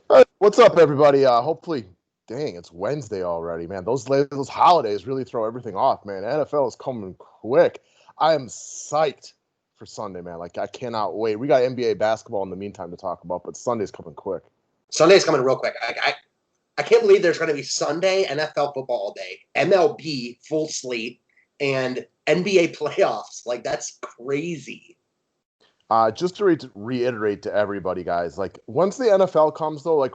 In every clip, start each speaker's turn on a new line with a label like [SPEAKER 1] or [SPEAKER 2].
[SPEAKER 1] All right, what's up, everybody? Hopefully, dang, it's Wednesday already, man. Those holidays really throw everything off, man. NFL is coming quick. I am psyched for Sunday, man. Like, I cannot wait. We got NBA basketball in the meantime to talk about, but Sunday's coming quick.
[SPEAKER 2] Sunday's coming real quick. I can't believe there's going to be Sunday NFL football all day, MLB full slate, and NBA playoffs. Like, that's crazy.
[SPEAKER 1] Just to reiterate to everybody, guys, like once the NFL comes, though, like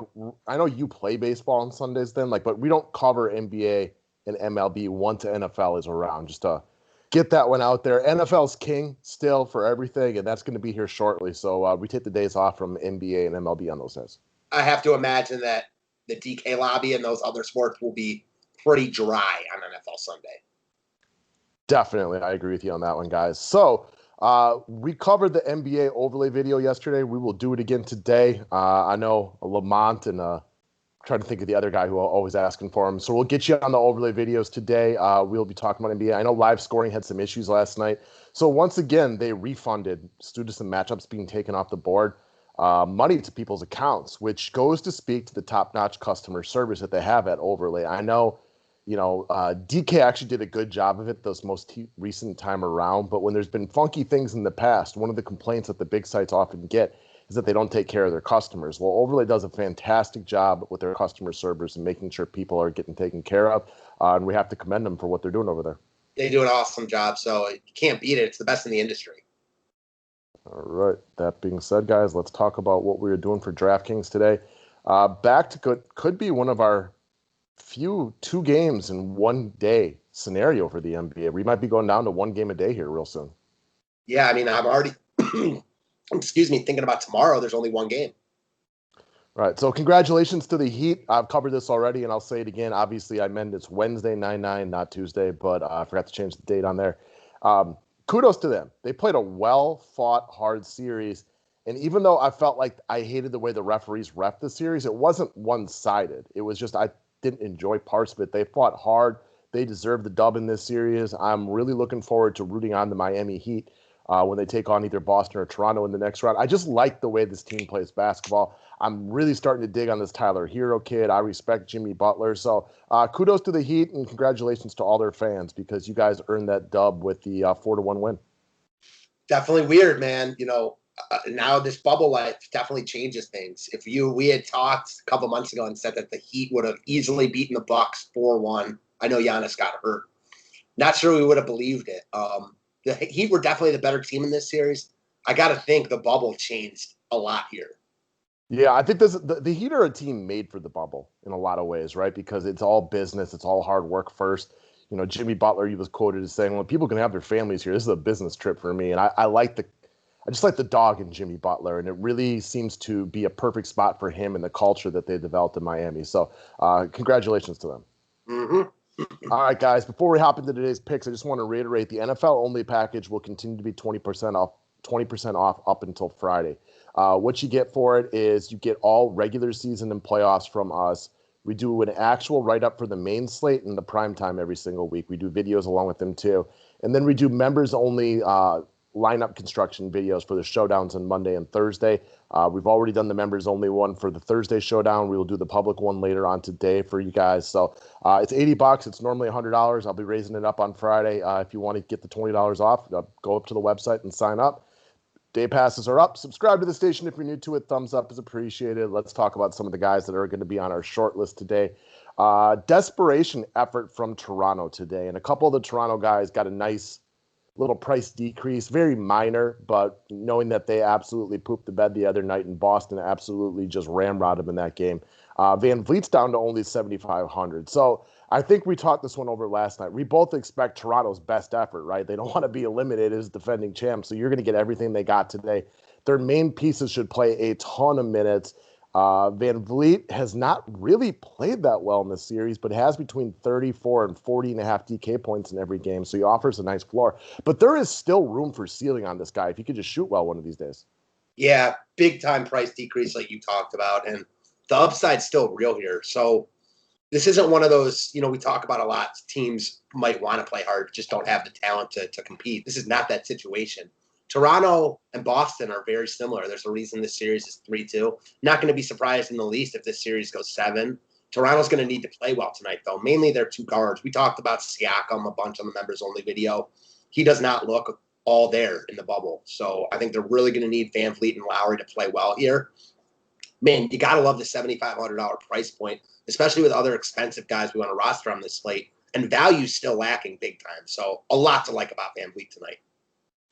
[SPEAKER 1] I know you play baseball on Sundays, then, like, but we don't cover NBA and MLB once the NFL is around. Just to get that one out there. NFL's king still for everything, and that's going to be here shortly. So we take the days off from NBA and MLB on those days.
[SPEAKER 2] I have to imagine that the DK lobby and those other sports will be pretty dry on NFL Sunday.
[SPEAKER 1] Definitely, I agree with you on that one, guys. So we covered the NBA overlay video yesterday. We will do it again today. I know Lamont and trying to think of the other guy who always asking for him. So we'll get you on the overlay videos today. We'll be talking about NBA. I know live scoring had some issues last night. So once again, they refunded due to some matchups being taken off the board, money to people's accounts, which goes to speak to the top-notch customer service that they have at overlay. I know, DK actually did a good job of it this most recent time around, but when there's been funky things in the past, one of the complaints that the big sites often get is that they don't take care of their customers. Well, Overlay does a fantastic job with their customer service and making sure people are getting taken care of, and we have to commend them for what they're doing over there.
[SPEAKER 2] They do an awesome job, so you can't beat it. It's the best in the industry.
[SPEAKER 1] All right. That being said, guys, let's talk about what we were doing for DraftKings today. Back to could be one of our few 2 games in one day scenario for the NBA. We might be going down to 1 game a day here real soon.
[SPEAKER 2] Yeah, I mean, I'm already, thinking about tomorrow. There's only 1 game.
[SPEAKER 1] All right, so congratulations to the Heat. I've covered this already, and I'll say it again. Obviously, I meant it's Wednesday, 9-9, not Tuesday, but I forgot to change the date on there. Kudos to them. They played a well-fought, hard series, and even though I felt like I hated the way the referees ref the series, it wasn't one-sided. It was just I didn't enjoy parts of it. They fought hard. They deserve the dub in this series. I'm really looking forward to rooting on the Miami Heat when they take on either Boston or Toronto in the next round. I just like the way this team plays basketball. I'm really starting to dig on this Tyler Hero kid. I respect Jimmy Butler. So kudos to the Heat and congratulations to all their fans because you guys earned that dub with the 4-1 win.
[SPEAKER 2] Definitely weird, man. Now this bubble life definitely changes things. We had talked a couple months ago and said that the Heat would have easily beaten the Bucks 4-1. I know Giannis got hurt. Not sure we would have believed it. The Heat were definitely the better team in this series. I got to think the bubble changed a lot here.
[SPEAKER 1] Yeah, I think the Heat are a team made for the bubble in a lot of ways, right? Because it's all business, it's all hard work first. Jimmy Butler, he was quoted as saying, "Well, people can have their families here. This is a business trip for me." And I just like the dog in Jimmy Butler, and it really seems to be a perfect spot for him and the culture that they developed in Miami. So, congratulations to them.
[SPEAKER 2] Mm-hmm.
[SPEAKER 1] All right, guys. Before we hop into today's picks, I just want to reiterate the NFL only package will continue to be 20% off. 20% off up until Friday. What you get for it is you get all regular season and playoffs from us. We do an actual write-up for the main slate and the prime time every single week. We do videos along with them too. And then we do members-only lineup construction videos for the showdowns on Monday and Thursday. We've already done the members-only one for the Thursday showdown. We will do the public one later on today for you guys. So it's $80. It's normally $100. I'll be raising it up on Friday. If you want to get the $20 off, go up to the website and sign up. Day passes are up. Subscribe to the station if you're new to it. Thumbs up is appreciated. Let's talk about some of the guys that are going to be on our short list today. Desperation effort from Toronto today. And a couple of the Toronto guys got a nice little price decrease, very minor, but knowing that they absolutely pooped the bed the other night in Boston, absolutely just ramrodded them in that game. Van Vliet's down to only 7,500. So I think we talked this one over last night. We both expect Toronto's best effort, right? They don't want to be eliminated as defending champs, so you're going to get everything they got today. Their main pieces should play a ton of minutes. Van Vliet has not really played that well in this series, but has between 34 and 40.5 DK points in every game, so he offers a nice floor. But there is still room for ceiling on this guy if he could just shoot well one of these days.
[SPEAKER 2] Yeah, big-time price decrease like you talked about, and the upside's still real here. So this isn't one of those, we talk about a lot, teams might want to play hard, just don't have the talent to compete. This is not that situation. Toronto and Boston are very similar. There's a reason this series is 3-2. Not going to be surprised in the least if this series goes 7. Toronto's going to need to play well tonight, though. Mainly their two guards. We talked about Siakam a bunch on the members-only video. He does not look all there in the bubble. So I think they're really going to need VanVleet and Lowry to play well here. Man, you got to love the $7,500 price point, especially with other expensive guys we want to roster on this slate. And value's still lacking big time. So a lot to like about VanVleet tonight.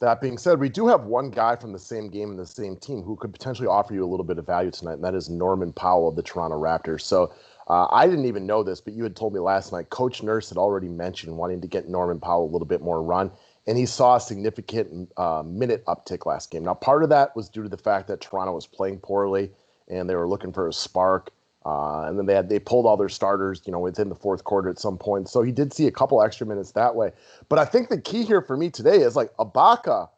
[SPEAKER 1] That being said, we do have one guy from the same game and the same team who could potentially offer you a little bit of value tonight, and that is Norman Powell of the Toronto Raptors. So I didn't even know this, but you had told me last night, Coach Nurse had already mentioned wanting to get Norman Powell a little bit more run, and he saw a significant minute uptick last game. Now, part of that was due to the fact that Toronto was playing poorly, and they were looking for a spark. And then they pulled all their starters, within the fourth quarter at some point. So he did see a couple extra minutes that way. But I think the key here for me today is Ibaka.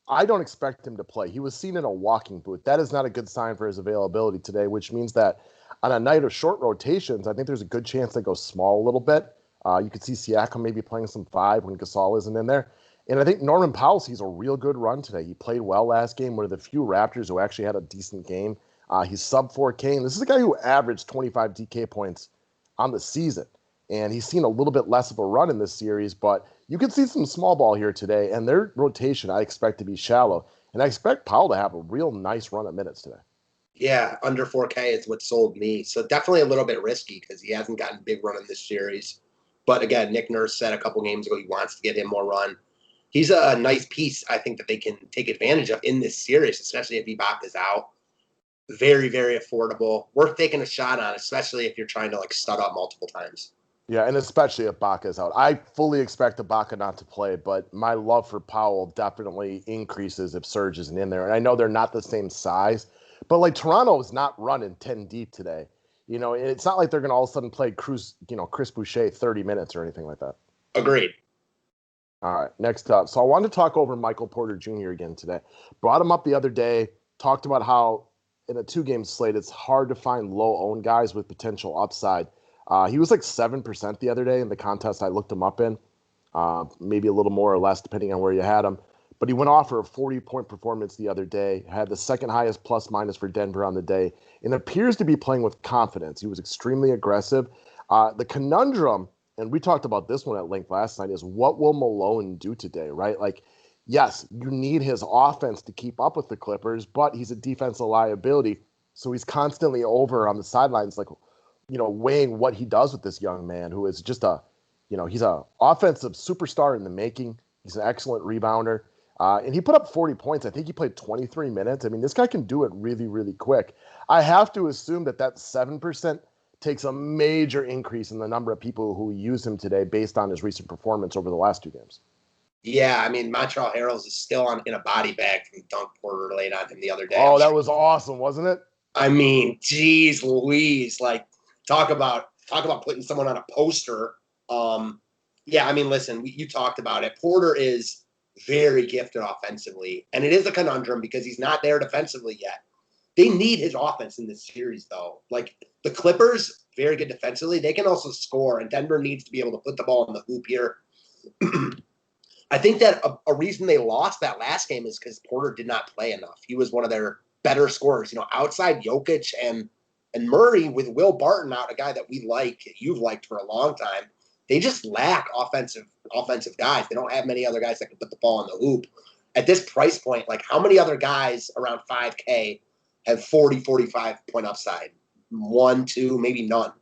[SPEAKER 1] I don't expect him to play. He was seen in a walking boot. That is not a good sign for his availability today, which means that on a night of short rotations, I think there's a good chance they go small a little bit. You could see Siakam maybe playing some 5 when Gasol isn't in there. And I think Norman Powell sees a real good run today. He played well last game, one of the few Raptors who actually had a decent game. He's sub 4K, and this is a guy who averaged 25 DK points on the season. And he's seen a little bit less of a run in this series, but you can see some small ball here today, and their rotation I expect to be shallow. And I expect Powell to have a real nice run of minutes today.
[SPEAKER 2] Yeah, under 4K is what sold me. So definitely a little bit risky because he hasn't gotten a big run in this series. But again, Nick Nurse said a couple games ago he wants to get him more run. He's a nice piece, I think, that they can take advantage of in this series, especially if Ibaka is out. Very, very affordable. Worth taking a shot on, especially if you're trying to stud up multiple times.
[SPEAKER 1] Yeah, and especially if Ibaka is out. I fully expect Ibaka not to play, but my love for Powell definitely increases if Serge isn't in there. And I know they're not the same size, but Toronto is not running 10 deep today. It's not like they're going to all of a sudden play Chris Boucher 30 minutes or anything like that.
[SPEAKER 2] Agreed.
[SPEAKER 1] All right, next up. So I wanted to talk over Michael Porter Jr. again today. Brought him up the other day, talked about how in a 2-game slate, it's hard to find low-owned guys with potential upside. He was 7% the other day in the contest I looked him up in, maybe a little more or less depending on where you had him. But he went off for a 40-point performance the other day, had the second highest plus-minus for Denver on the day, and appears to be playing with confidence. He was extremely aggressive. The conundrum, and we talked about this one at length last night, is what will Malone do today, right? Yes, you need his offense to keep up with the Clippers, but he's a defensive liability. So he's constantly over on the sidelines, weighing what he does with this young man who is just he's a offensive superstar in the making. He's an excellent rebounder. And he put up 40 points. I think he played 23 minutes. I mean, this guy can do it really, really quick. I have to assume that 7% takes a major increase in the number of people who use him today based on his recent performance over the last 2 games.
[SPEAKER 2] Yeah, I mean, Montreal Harrells is still in a body bag from Dunk Porter laid on him the other day.
[SPEAKER 1] Oh, that was awesome, wasn't it?
[SPEAKER 2] I mean, geez Louise, talk about putting someone on a poster. Yeah, I mean, listen, you talked about it. Porter is very gifted offensively, and it is a conundrum because he's not there defensively yet. They need his offense in this series, though. The Clippers, very good defensively. They can also score, and Denver needs to be able to put the ball in the hoop here. I think that a reason they lost that last game is because Porter did not play enough. He was one of their better scorers. Outside Jokic and Murray, with Will Barton out, a guy that you've liked for a long time, they just lack offensive guys. They don't have many other guys that can put the ball in the hoop. At this price point, how many other guys around 5K have 40, 45 point upside? 1, 2, maybe none.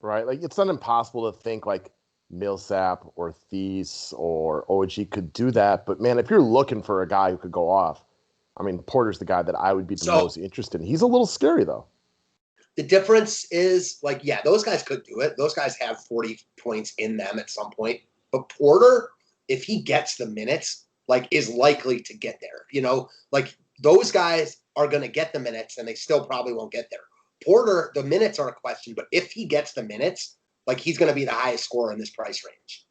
[SPEAKER 1] Right. It's not impossible to think Millsap or Thies or OG could do that. But, man, if you're looking for a guy who could go off, I mean, Porter's the guy that I would be the most interested in. He's a little scary, though.
[SPEAKER 2] The difference is, those guys could do it. Those guys have 40 points in them at some point. But Porter, if he gets the minutes, is likely to get there. Those guys are going to get the minutes, and they still probably won't get there. Porter, the minutes are a question, but if he gets the minutes, he's going to be the highest scorer in this price range.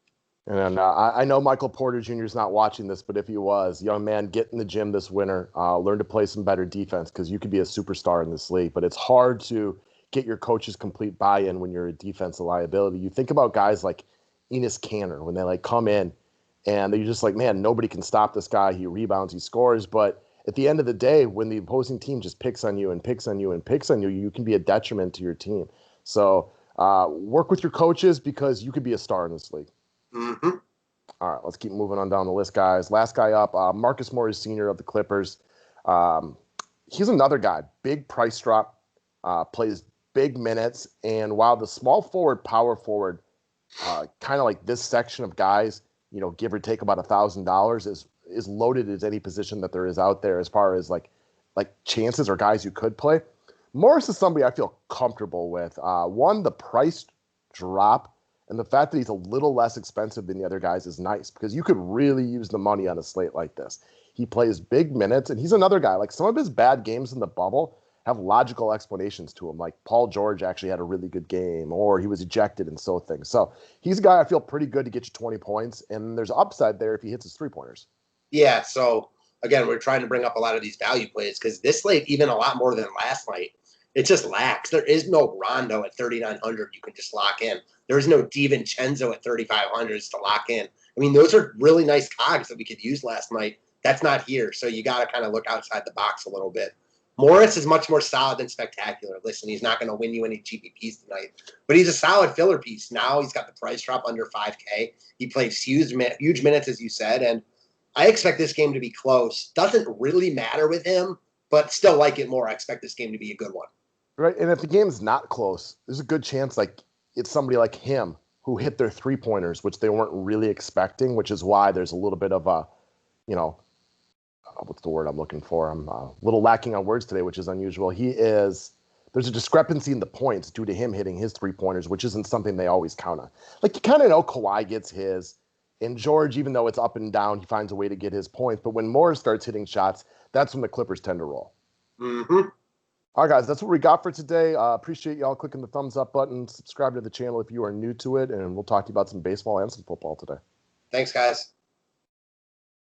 [SPEAKER 1] And I know Michael Porter Jr. is not watching this, but if he was, young man, get in the gym this winter, learn to play some better defense because you could be a superstar in this league. But it's hard to get your coach's complete buy-in when you're a defensive liability. You think about guys like Enes Kanter when they come in And you're just like, man, nobody can stop this guy. He rebounds, he scores. But at the end of the day, when the opposing team just picks on you and picks on you and picks on you, you can be a detriment to your team. So work with your coaches because you could be a star in this league.
[SPEAKER 2] Mm-hmm.
[SPEAKER 1] All right, let's keep moving on down the list, guys. Last guy up, Marcus Morris Sr. of the Clippers. He's another guy, big price drop, plays big minutes. And while the small forward, power forward, kind of like this section of guys, give or take about $1,000 is loaded as any position that there is out there as far as like chances or guys you could play. Morris is somebody I feel comfortable with. One, the price drop and the fact that he's a little less expensive than the other guys is nice because you could really use the money on a slate like this. He plays big minutes, and he's another guy. Like some of his bad games in the bubble have logical explanations to him. Like Paul George actually had a really good game, or he was ejected and so things. So he's a guy I feel pretty good to get you 20 points, and there's upside there if he hits his three-pointers.
[SPEAKER 2] Yeah, so again, we're trying to bring up a lot of these value plays because this slate, even a lot more than last night, it just lacks. There is no Rondo at 3,900 you can just lock in. There is no DiVincenzo at 3,500 to lock in. I mean, those are really nice cogs that we could use last night. That's not here, so you got to kind of look outside the box a little bit. Morris is much more solid than spectacular. Listen, he's not going to win you any GPPs tonight, but he's a solid filler piece. Now he's got the price drop under 5K. He plays huge minutes, as you said, and I expect this game to be close. Doesn't really matter with him, but still like it more. I expect this game to be a good one.
[SPEAKER 1] Right, and if the game's not close, there's a good chance it's somebody like him who hit their three-pointers, which they weren't really expecting, which is why there's a little bit of a, what's the word I'm looking for? I'm a little lacking on words today, which is unusual. There's a discrepancy in the points due to him hitting his three-pointers, which isn't something they always count on. Like, you kind of know Kawhi gets his, and George, even though it's up and down, he finds a way to get his points. But when Morris starts hitting shots, that's when the Clippers tend to roll.
[SPEAKER 2] Mm-hmm.
[SPEAKER 1] All right, guys, that's what we got for today. Appreciate y'all clicking the thumbs up button. Subscribe to the channel if you are new to it, and we'll talk to you about some baseball and some football today.
[SPEAKER 2] Thanks, guys.